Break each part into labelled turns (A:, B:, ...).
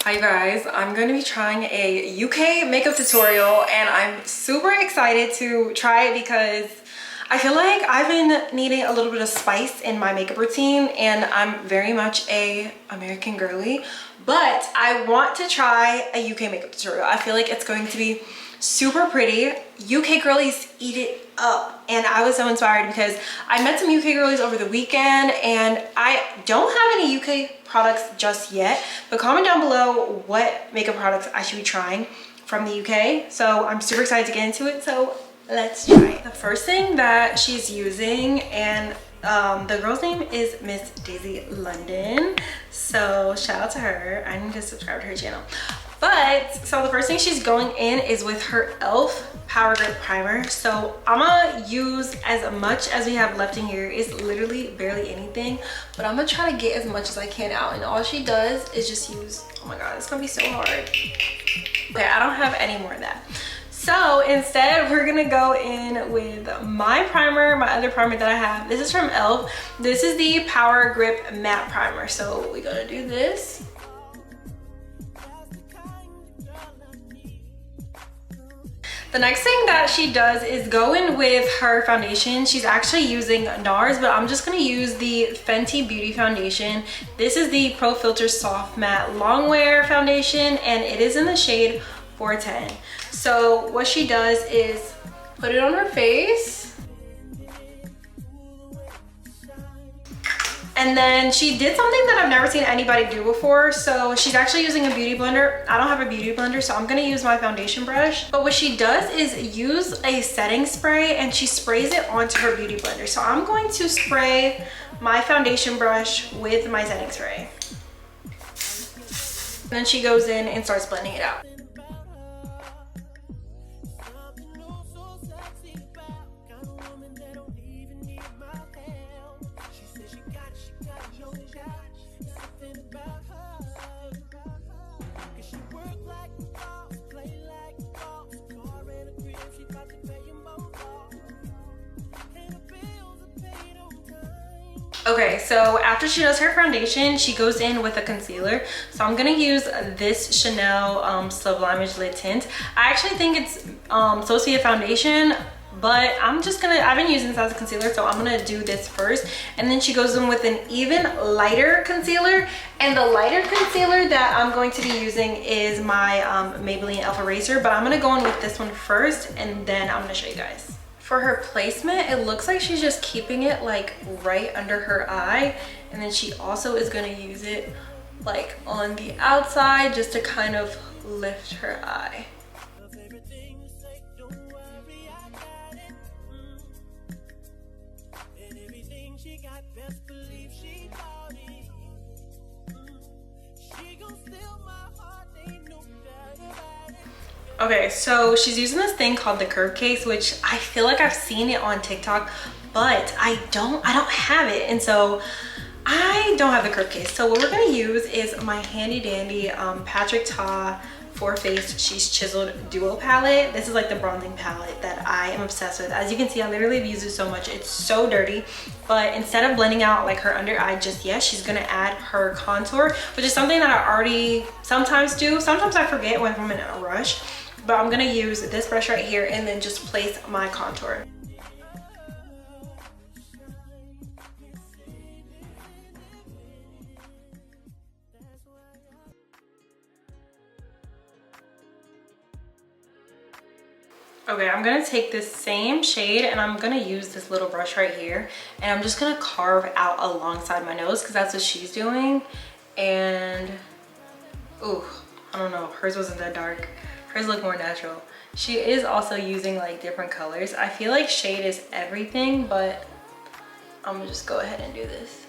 A: Hi guys, I'm going to be trying a UK makeup tutorial and I'm super excited to try it because I feel like I've been needing a little bit of spice in my makeup routine and I'm very much a American girly, but I want to try a UK makeup tutorial. I feel like it's going to be super pretty. UK girlies eat it up and I was so inspired because I met some UK girlies over the weekend and I don't have any UK products just yet, but comment down below what makeup products I should be trying from the UK. So I'm super excited to get into it, so let's try it. The first thing that she's using, and the girl's name is Miss Daisy London, so shout out to her. I need to subscribe to her channel. But so the first thing she's going in is with her e.l.f. Power Grip Primer. So I'm gonna use as much as we have left in here. It's literally barely anything, but I'm gonna try to get as much as I can out. And all she does is just use, oh my god, it's gonna be so hard. Okay, I don't have any more of that. So instead, we're gonna go in with my primer, my other primer that I have. This is from e.l.f. This is the Power Grip Matte Primer. So we're gonna do this. The next thing that she does is go in with her foundation. She's actually using NARS, but I'm just gonna use the Fenty Beauty foundation. This is the Pro Filter Soft Matte Longwear foundation, and it is in the shade 410. So what she does is put it on her face. And then she did something that I've never seen anybody do before. So she's actually using a beauty blender. I don't have a beauty blender, so I'm gonna use my foundation brush. But what she does is use a setting spray and she sprays it onto her beauty blender. So I'm going to spray my foundation brush with my setting spray. Then she goes in and starts blending it out. Okay, so after she does her foundation, she goes in with a concealer. So I'm gonna use this Chanel Sublimage Lip Tint. I actually think it's supposed to be a foundation, but I've been using this as a concealer, so I'm gonna do this first. And then she goes in with an even lighter concealer. And the lighter concealer that I'm going to be using is my Maybelline Elf Eraser, but I'm gonna go in with this one first, and then I'm gonna show you guys. For her placement, it looks like she's just keeping it like right under her eye, and then she also is going to use it like on the outside just to kind of lift her eye. Okay, so she's using this thing called the curve case, which I feel like I've seen it on TikTok, but I don't have it, and so I don't have the curve case. So what we're gonna use is my handy dandy Patrick Ta Faced She's Chiseled Duo palette. This is like the bronzing palette that I am obsessed with. As you can see, I literally have used it so much. It's so dirty, but instead of blending out like her under eye just yet, she's gonna add her contour, which is something that I already sometimes do. Sometimes I forget when I'm in a rush. But I'm gonna use this brush right here and then just place my contour. Okay, I'm gonna take this same shade and I'm gonna use this little brush right here, and I'm just gonna carve out alongside my nose because that's what she's doing. And ooh, I don't know, hers wasn't that dark. Hers look more natural. She is also using like different colors. I feel like shade is everything, but I'm gonna just go ahead and do this.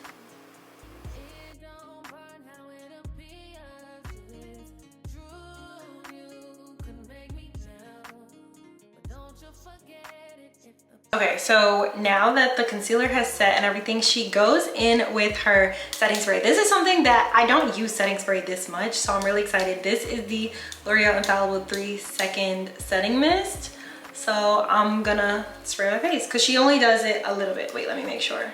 A: Okay, so now that the concealer has set and everything, she goes in with her setting spray. This is something that I don't use setting spray this much, so I'm really excited. This is the L'Oreal Infallible 3-Second Setting Mist. So I'm gonna spray my face because she only does it a little bit. Wait, let me make sure.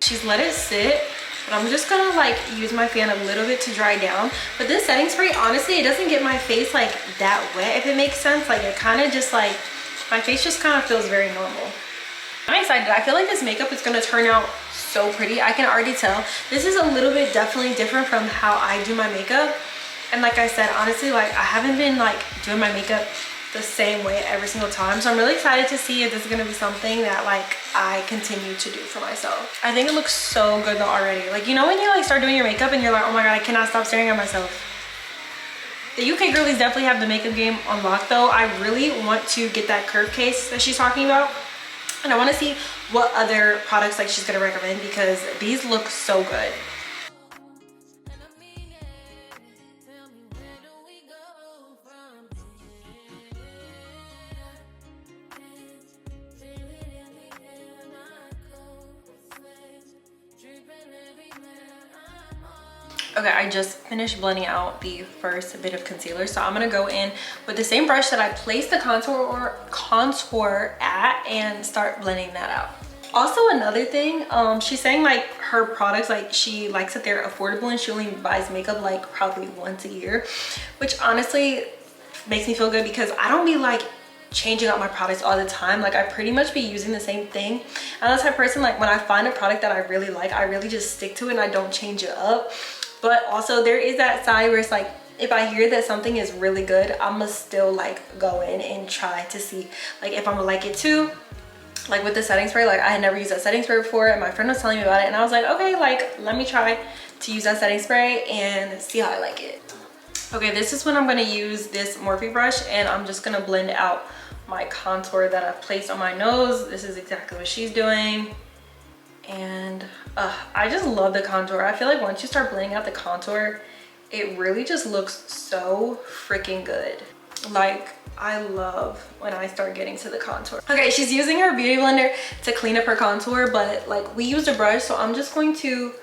A: She's let it sit But I'm just gonna like use my fan a little bit to dry down. But this setting spray, honestly, it doesn't get my face like that wet, if it makes sense. Like it kind of just like, my face just kind of feels very normal. I'm excited. I feel like this makeup is gonna turn out so pretty. I can already tell. This is a little bit definitely different from how I do my makeup. And like I said, honestly, like I haven't been like doing my makeup the same way every single time. So I'm really excited to see if this is gonna be something that like I continue to do for myself. I think it looks so good though already. Like, you know when you like start doing your makeup and you're like, oh my God, I cannot stop staring at myself. The UK girlies definitely have the makeup game on lock though. I really want to get that curve case that she's talking about. And I want to see what other products like she's gonna recommend, because these look so good. Okay, I just finished blending out the first bit of concealer, so I'm gonna go in with the same brush that I placed the contour at and start blending that out. Also, another thing, she's saying like her products, like she likes that they're affordable and she only buys makeup like probably once a year, which honestly makes me feel good because I don't be like changing out my products all the time. Like I pretty much be using the same thing. I'm the type of person, like when I find a product that I really like, I really just stick to it and I don't change it up. But also there is that side where it's like, if I hear that something is really good, I'ma still like go in and try to see like if I'm gonna like it too. Like with the setting spray, like I had never used that setting spray before and my friend was telling me about it and I was like, okay, like let me try to use that setting spray and see how I like it. Okay, this is when I'm gonna use this Morphe brush and I'm just gonna blend out my contour that I've placed on my nose. This is exactly what she's doing. And I just love the contour. I feel like once you start blending out the contour, it really just looks so freaking good. Like I love when I start getting to the contour. Okay, she's using her beauty blender to clean up her contour, but like we used a brush, so I'm just going to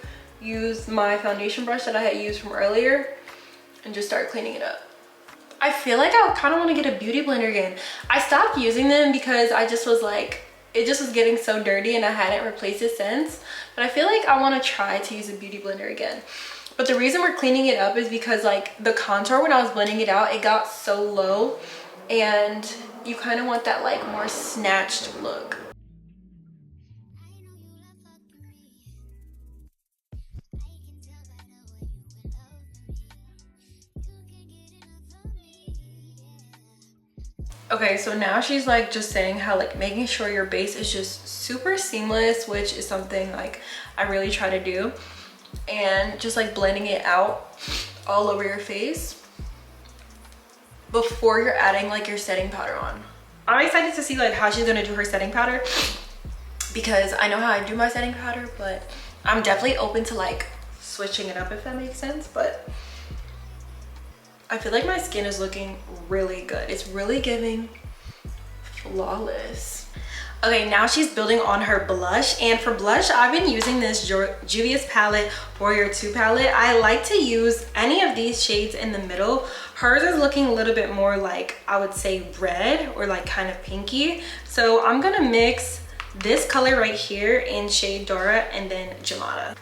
A: use my foundation brush that I had used from earlier and just start cleaning it up. I feel like I kind of want to get a beauty blender again. I stopped using them because I just was like, it just was getting so dirty and I hadn't replaced it since. But I feel like I want to try to use a beauty blender again. But the reason we're cleaning it up is because like the contour, when I was blending it out, it got so low and you kind of want that like more snatched look. Okay, so now she's like just saying how like making sure your base is just super seamless, which is something like I really try to do, and just like blending it out all over your face before you're adding like your setting powder on. I'm excited to see like how she's gonna do her setting powder because I know how I do my setting powder, but I'm definitely open to like switching it up if that makes sense. But I feel like my skin is looking really good. It's really giving flawless. Okay, now she's building on her blush, and for blush I've been using this Juvia's palette, Warrior 2 palette. I like to use any of these shades in the middle. Hers is looking a little bit more like, I would say, red or like kind of pinky. So I'm gonna mix this color right here in shade Dora and then Gelada.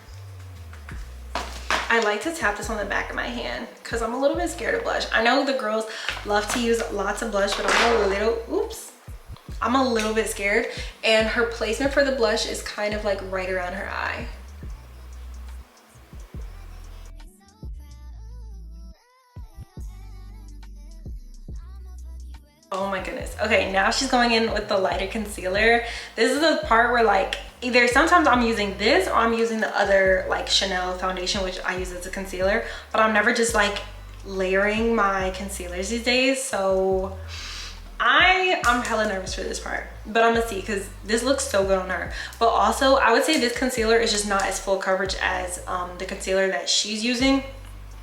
A: I like to tap this on the back of my hand because I'm a little bit scared of blush. I know the girls love to use lots of blush, but I'm a little bit scared. And her placement for the blush is kind of like right around her eye. Oh my goodness. Okay, now she's going in with the lighter concealer. This is the part where like either sometimes I'm using this or I'm using the other like Chanel foundation, which I use as a concealer, but I'm never just like layering my concealers these days. So I'm hella nervous for this part, but I'm gonna see because this looks so good on her. But also I would say this concealer is just not as full coverage as the concealer that she's using.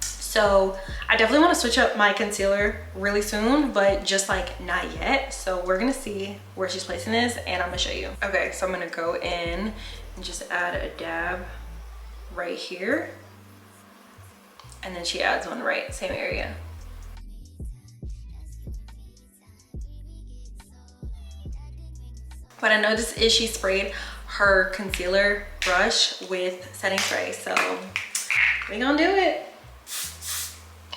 A: So I definitely want to switch up my concealer really soon, but just like not yet. So we're gonna see where she's placing this and I'm gonna show you. Okay, so I'm gonna go in and just add a dab right here. And then she adds one right, same area. But I noticed is she sprayed her concealer brush with setting spray. So we gonna do it.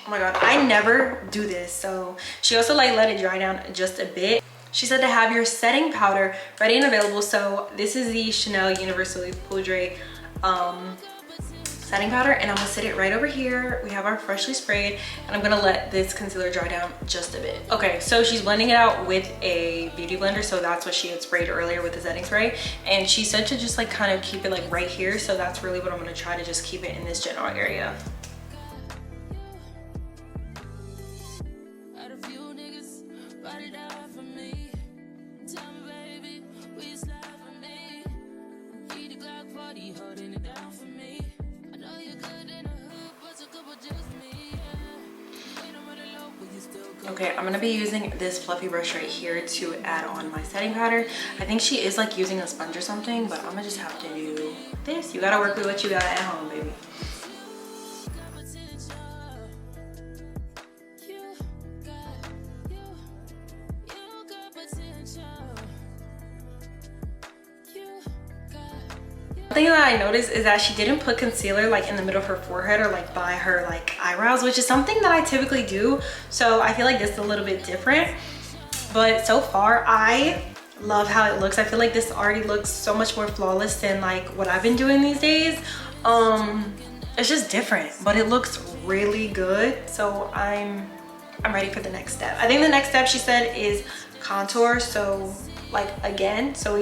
A: Oh my god, I never do this. So she also like let it dry down just a bit. She said to have your setting powder ready and available. So this is the Chanel Universally Poudre setting powder, and I'm gonna sit it right over here. We have our freshly sprayed, and I'm gonna let this concealer dry down just a bit. Okay, so she's blending it out with a beauty blender, so that's what she had sprayed earlier with the setting spray, and she said to just like kind of keep it like right here, so that's really what I'm gonna try to just keep it in this general area. Okay, I'm gonna be using this fluffy brush right here to add on my setting powder. I think she is like using a sponge or something, but I'm gonna just have to do this. You gotta work with what you got at home, baby. One thing that I noticed is that she didn't put concealer like in the middle of her forehead or like by her like eyebrows, which is something that I typically do. So I feel like this is a little bit different, but so far I love how it looks. I feel like this already looks so much more flawless than like what I've been doing these days. It's just different, but it looks really good. So I'm ready for the next step. I think the next step she said is contour. So like again, so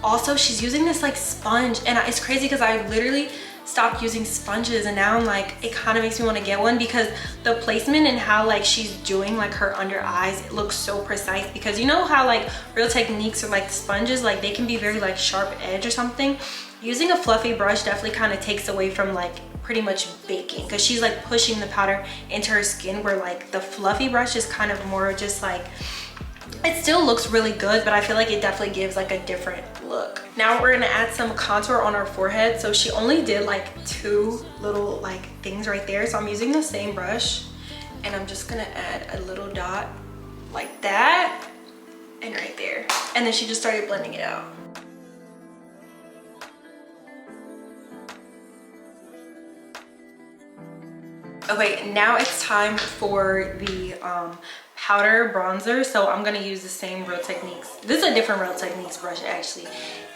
A: also she's using this like sponge, and it's crazy because I literally stopped using sponges, and now I'm like, it kind of makes me want to get one because the placement and how like she's doing like her under eyes, it looks so precise. Because you know how like Real Techniques or like sponges, like they can be very like sharp edge or something. Using a fluffy brush definitely kind of takes away from like pretty much baking, because she's like pushing the powder into her skin, where like the fluffy brush is kind of more just like, it still looks really good, but I feel like it definitely gives like a different look. Now we're gonna add some contour on our forehead. So she only did like 2 little like things right there. So I'm using the same brush, and I'm just gonna add a little dot like that and right there. And then she just started blending it out. Okay, now it's time for the powder bronzer. So I'm gonna use the same Real Techniques. This is a different Real Techniques brush actually,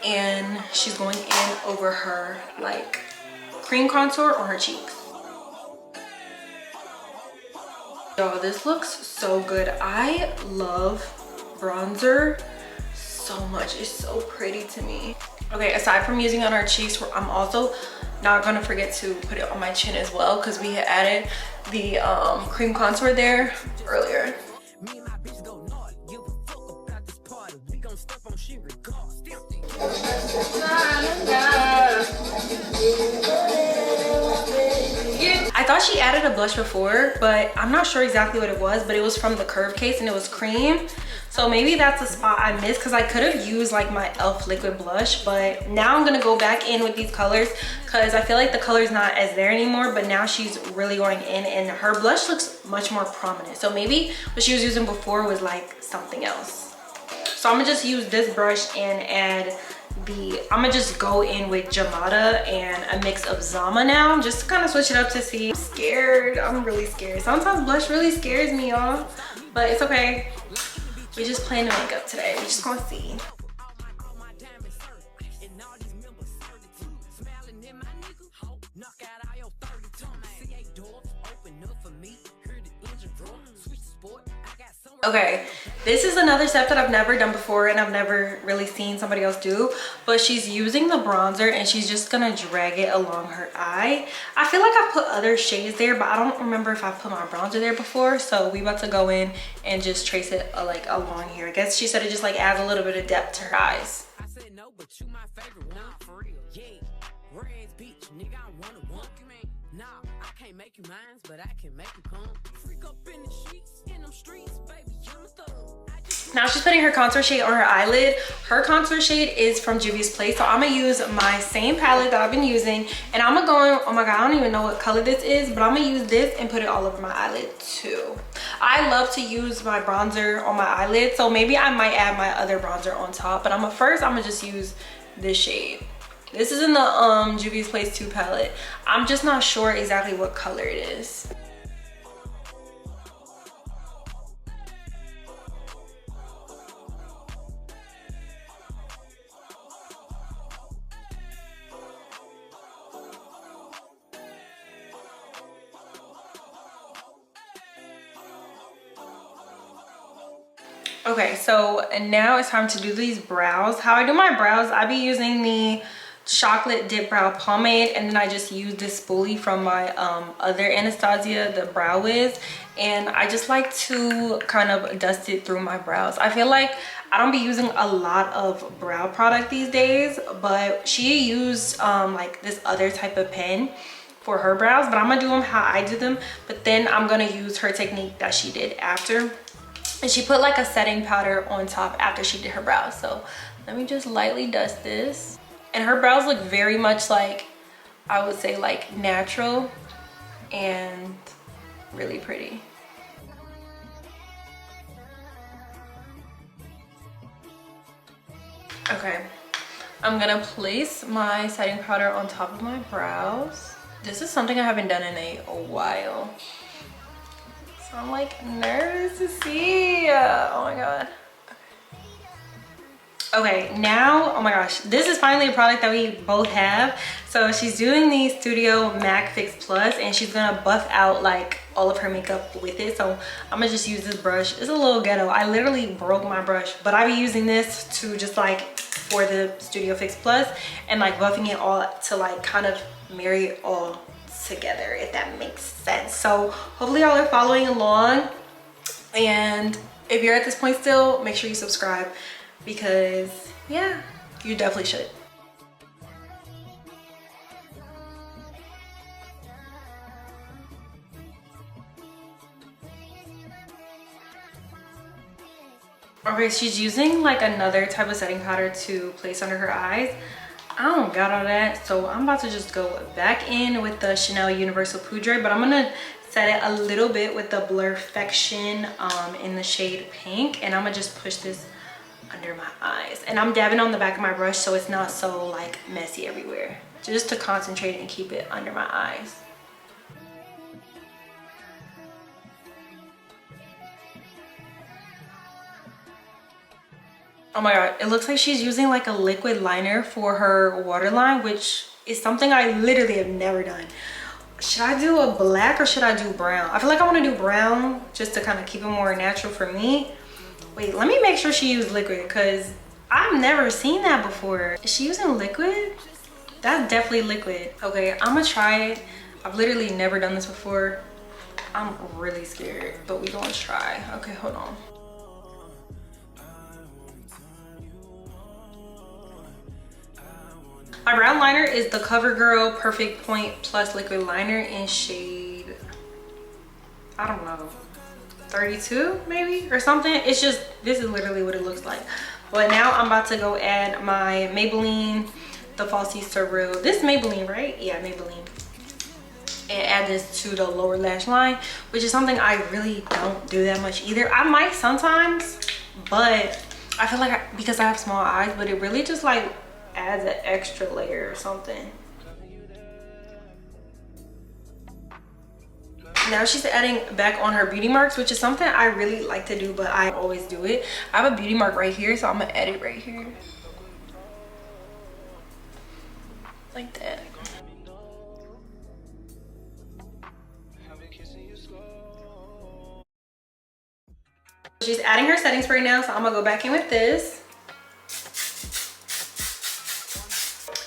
A: and she's going in over her like cream contour on her cheeks. Y'all, this looks so good. I love bronzer so much. It's so pretty to me. Okay, aside from using it on our cheeks, I'm also not gonna forget to put it on my chin as well, because we had added the cream contour there earlier. I thought she added a blush before, but I'm not sure exactly what it was, but it was from the Curve case and it was cream. So maybe that's a spot I missed, because I could have used like my e.l.f. liquid blush, but now I'm gonna go back in with these colors because I feel like the color's not as there anymore, but now she's really going in and her blush looks much more prominent. So maybe what she was using before was like something else. So I'm gonna just use this brush and add I'm gonna just go in with Jamada and a mix of Zama now, just to kind of switch it up to see. I'm scared. I'm really scared. Sometimes blush really scares me, y'all, but it's okay. We just playing the makeup today. We just gonna see. Okay, this is another step that I've never done before and I've never really seen somebody else do, but she's using the bronzer and she's just gonna drag it along her eye. I feel like I put other shades there, but I don't remember if I put my bronzer there before. So we about to go in and just trace it like along here. I guess she said it just like adds a little bit of depth to her eyes. I said no, but you my favorite one for real. Yeah, Red's beach, nigga, I wanna walk you, man. Nah, I can't make you mine, but I can make you come. Freak up in the sheets, in them streets, baby. Now she's putting her contour shade on her eyelid. Her contour shade is from Juvia's Place. So I'm gonna use my same palette that I've been using, and I'm gonna go in, oh my god, I don't even know what color this is, but I'm gonna use this and put it all over my eyelid too. I love to use my bronzer on my eyelid, so maybe I might add my other bronzer on top, but I'm gonna just use this shade. This is in the Juvia's Place 2 palette. I'm just not sure exactly what color it is. Okay, so now it's time to do these brows. How I do my brows, I be using the chocolate dip brow pomade, and then I just use this spoolie from my other Anastasia, the Brow Wiz, and I just like to kind of dust it through my brows. I feel like I don't be using a lot of brow product these days, but she used like this other type of pen for her brows, but I'm gonna do them how I do them, but then I'm gonna use her technique that she did after. And she put like a setting powder on top after she did her brows. So let me just lightly dust this. And her brows look very much like, I would say, like natural and really pretty. Okay, I'm gonna place my setting powder on top of my brows. This is something I haven't done in a while. So I'm like nervous to see. Oh my god. Okay, now, oh my gosh, this is finally a product that we both have. So she's doing the Studio MAC Fix Plus, and she's gonna buff out like all of her makeup with it. So I'm gonna just use this brush. It's a little ghetto. I literally broke my brush, but I be using this to just like for the Studio Fix Plus and like buffing it all to like kind of marry it all together, if that makes sense. So hopefully y'all are following along, and if you're at this point still, make sure you subscribe, because yeah, you definitely should. Okay, she's using like another type of setting powder to place under her eyes. I don't got all that, so I'm about to just go back in with the Chanel Universal Poudre, but I'm gonna set it a little bit with the Blurfection in the shade Pink, and I'm gonna just push this under my eyes. And I'm dabbing on the back of my brush so it's not so like messy everywhere, just to concentrate and keep it under my eyes. Oh my god, it looks like she's using like a liquid liner for her waterline, which is something I literally have never done. Should I do a black or should I do brown? I feel like I want to do brown just to kind of keep it more natural for me. Wait, let me make sure she used liquid, because I've never seen that before. Is she using liquid? That's definitely liquid. Okay, I'm gonna try it. I've literally never done this before. I'm really scared, but we're gonna try. Okay, hold on. My brown liner is the CoverGirl Perfect Point Plus Liquid Liner in shade, I don't know, 32 maybe or something. It's just, this is literally what it looks like. But now I'm about to go add my Maybelline, the Falsies Surreal. This is Maybelline, right? Yeah, Maybelline. And add this to the lower lash line, which is something I really don't do that much either. I might sometimes, but I feel like because I have small eyes, but it really just like adds an extra layer or something. Now she's adding back on her beauty marks, which is something I really like to do, but I always do it. I have a beauty mark right here, so I'm gonna add it right here. Like that. She's adding her setting spray now, so I'm gonna go back in with this.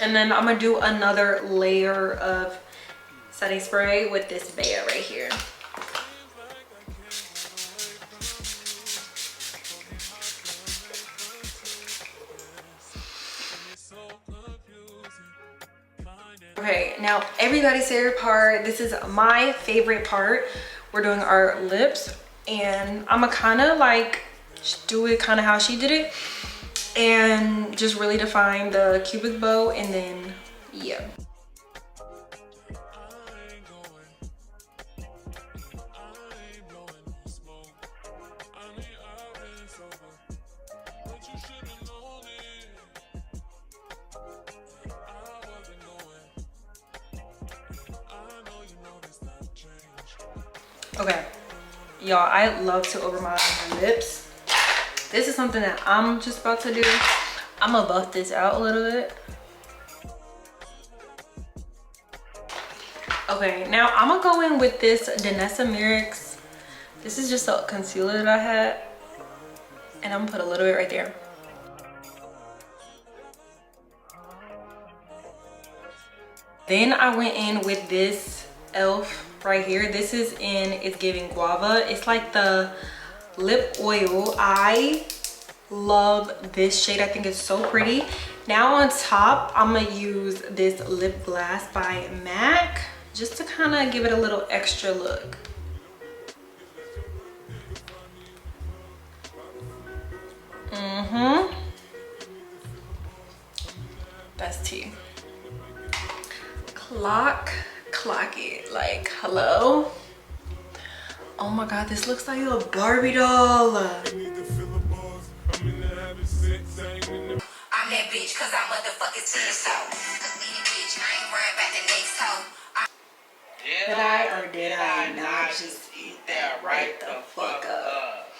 A: And then I'm gonna do another layer of setting spray with this Bea right here. Okay, now everybody's favorite part. This is my favorite part. We're doing our lips, and I'm gonna kind of like do it kind of how she did it, and just really define the cupid bow, and then yeah. Okay, y'all, I love to overmine my lips. This is something that I'm just about to do. I'm gonna buff this out a little bit. Okay, now I'm gonna go in with this Danessa Myricks. This is just a concealer that I had, and I'm gonna put a little bit right there. Then I went in with this e.l.f. right here. This is in It's Giving Guava. It's like the lip oil. I love this shade. I think it's so pretty. Now on top, I'm gonna use this lip glass by MAC just to kind of give it a little extra look. That's tea. Clock it, like, hello. Oh my god, this looks like a Barbie doll.
B: I'm that bitch cause I'm motherfucking so. Bitch, I ain't worried about the next hoe.
A: Did I or did I not just eat that right the fuck up?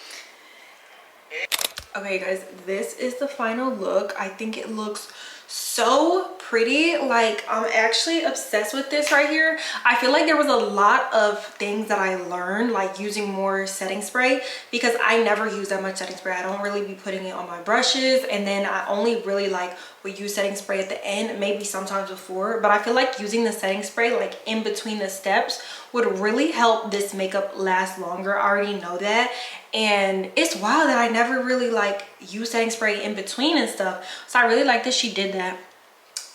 A: Okay guys, this is the final look. I think it looks so pretty. Like, I'm actually obsessed with this right here. I feel like there was a lot of things that I learned, like using more setting spray, because I never use that much setting spray. I don't really be putting it on my brushes, and then I only really like would use setting spray at the end, maybe sometimes before. But I feel like using the setting spray like in between the steps would really help this makeup last longer. I already know that, and it's wild that I never really like use setting spray in between and stuff. So I really like that she did that.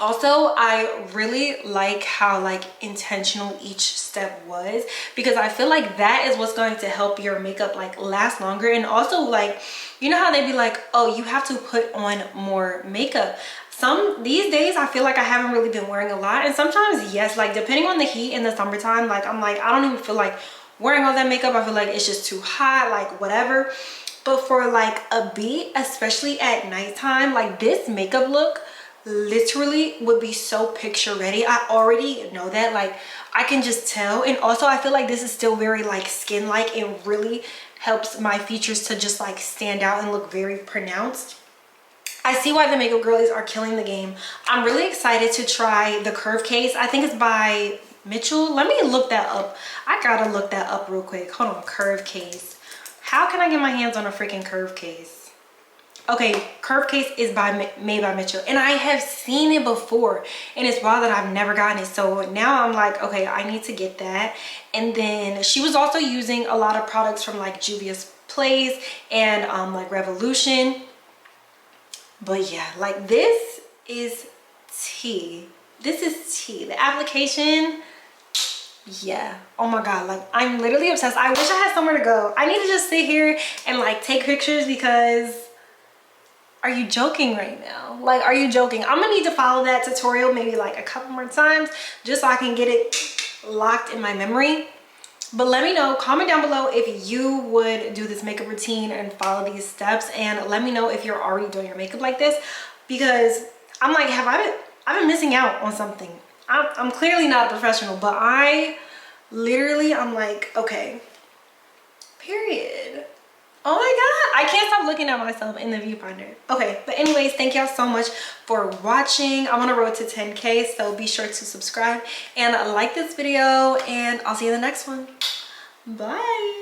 A: Also, I really like how like intentional each step was, because I feel like that is what's going to help your makeup like last longer. And also, like, you know how they be like, oh, you have to put on more makeup. These days I feel like I haven't really been wearing a lot, and sometimes yes, like depending on the heat in the summertime, like I'm like, I don't even feel like wearing all that makeup. I feel like it's just too hot, like whatever. But for like a beat, especially at nighttime, like this makeup look literally would be so picture ready. I already know that, like I can just tell. And also I feel like this is still very like skin like. It really helps my features to just like stand out and look very pronounced. I see why the makeup girlies are killing the game. I'm really excited to try the curve case. I think it's by Mitchell. Let me look that up. I gotta look that up real quick. Hold on, curve case. How can I get my hands on a freaking curve case? Okay, curve case is made by Mitchell, and I have seen it before, and it's wild that I've never gotten it. So now I'm like, okay, I need to get that. And then she was also using a lot of products from like Juvia's Place and like Revolution. But yeah, like this is tea. This is tea. The application, yeah, oh my god, like I'm literally obsessed. I wish I had somewhere to go. I need to just sit here and like take pictures, because are you joking right now? Like, are you joking? I'm gonna need to follow that tutorial maybe like a couple more times just so I can get it locked in my memory. But let me know, comment down below if you would do this makeup routine and follow these steps, and let me know if you're already doing your makeup like this, because I'm like, I've been missing out on something. I'm clearly not a professional, but I'm like, okay, period. Oh my god, I can't stop looking at myself in the viewfinder. Okay, but anyways, thank y'all so much for watching. I'm on a road to 10K, so be sure to subscribe and like this video, and I'll see you in the next one. Bye.